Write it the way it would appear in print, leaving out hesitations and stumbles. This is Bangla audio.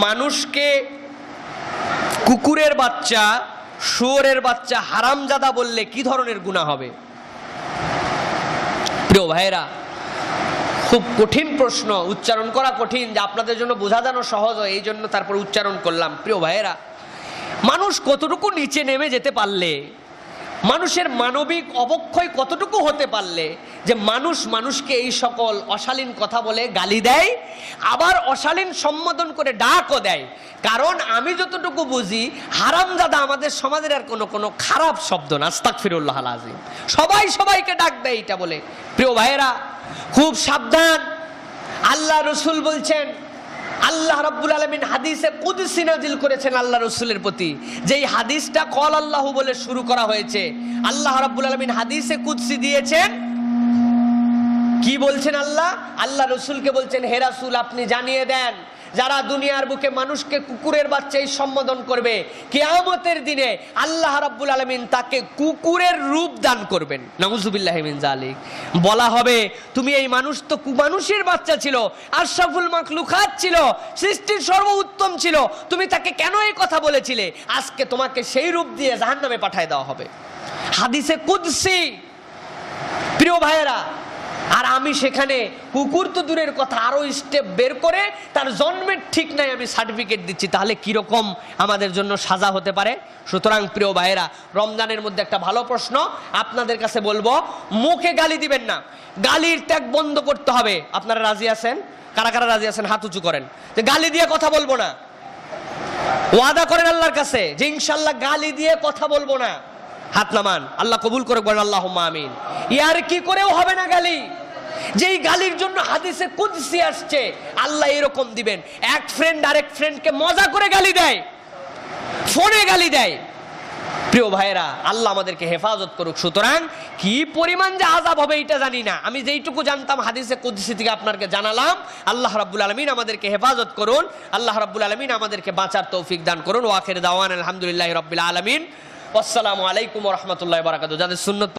মানুষকে কুকুরের বাচ্চা, শুয়োরের বাচ্চা, হারামজাদা বললে কি ধরনের গুনাহ হবে? প্রিয় ভাইরা, খুব কঠিন প্রশ্ন, উচ্চারণ করা কঠিন, যে আপনাদের জন্য বোঝা জানো সহজ হয় এই জন্য তারপর উচ্চারণ করলাম। প্রিয় ভাইরা, মানুষ কতটুকু নিচে নেমে যেতে পারলে, মানুষের মানবিক অবক্ষয় কতটুকু হতে পারলে যে মানুষ মানুষকে এই সকল অশালীন কথা বলে গালি দেয়, আবার অশালীন সম্বোধন করে ডাকও দেয়। কারণ আমি যতটুকু বুঝি, হারামজাদা আমাদের সমাজের আর কোনো খারাপ শব্দ না। আস্তাগফিরুল্লাহ আল আযীম। সবাই সবাইকে ডাক দেয় এটা বলে। প্রিয় ভাইয়েরা, খুব সাবধান। আল্লাহ রসুল বলছেন, আল্লাহ রাব্বুল আলামিন হাদিসে কুদসি নাজিল করেছেন আল্লাহ রসুলের প্রতি, যেই হাদিসটা কল আল্লাহু বলে শুরু করা হয়েছে। আল্লাহ রাব্বুল আলামিন হাদিসে কুদসি দিয়েছেন। কি বলছেন আল্লাহ? আল্লাহ রসুলকে বলছেন, হে রাসূল, আপনি জানিয়ে দেন, যারা দুনিয়ার বুকে মানুষকে কুকুরের বাচ্চাই সম্বোধন করবে, কিয়ামতের দিনে আল্লাহ রাব্বুল আলামিন তাকে কুকুরের রূপ দান করবেন। নাউযুবিল্লাহি মিন যালিক। বলা হবে, তুমি এই মানুষ তো মানুষের বাচ্চা ছিল, আশরাফুল মাখলুকাত ছিল, সৃষ্টির সর্বোত্তম ছিল, তুমি তাকে কেন এই কথা বলেছিলে? আজকে তোমাকে সেই রূপ দিয়ে জাহান্নামে পাঠিয়ে দেওয়া হবে। হাদিসে কুদসি। প্রিয় ভাইয়েরা, আর আমি সেখানে কুকুর তো দূরের কথা, আরো স্টেপ বের করে তার জন্মের ঠিক নাই আমি সার্টিফিকেট দিচ্ছি, তাহলে কিরকম আমাদের জন্য সাজা হতে পারে? সুতরাং প্রিয় ভাইয়েরা, রমজানের মধ্যে একটা ভালো প্রশ্ন আপনাদের কাছে বলবো, মুখে গালি দিবেন না, গালির ত্যাগ বন্ধ করতে হবে। আপনারা রাজি আছেন? কারা কারা রাজি আছেন হাত উঁচু করেন, যে গালি দিয়ে কথা বলবো না। ওয়াদা করেন আল্লাহর কাছে যে ইনশাআল্লাহ গালি দিয়ে কথা বলবো না। হাত নামান, আল্লাহ কবুল করে বলেন আল্লাহুম্মা আমিন। ইয়ার কি করেও হবে না গালি, যেই গালির জন্য হাদিসে কুদসি আসছে। আল্লাহ এরকম দিবেন, এক ফ্রেন্ড আরেক ফ্রেন্ডকে মজা করে গালি দেয়, ফোনে গালি দেয়। প্রিয় ভাইয়েরা, আল্লাহ আমাদেরকে হেফাজত করুক। সুতরাং কি পরিমাণ যে আযাব হবে এটা জানি না, আমি যেইটুকু জানতাম হাদিসে কুদসি থেকে আপনাকে জানালাম। আল্লাহ রাব্বুল আলামিন আমাদেরকে হেফাজত করুন, আল্লাহ রাব্বুল আলামিন আমাদেরকে বাঁচার তৌফিক দান করুন। ওয়া আখির দাওয়ানা আলহামদুলিল্লাহি রাব্বিল আলামিন। আসসালামু আলাইকুম ওয়া রাহমাতুল্লাহি ওয়া বারাকাতুহু। যাদের সুন্নত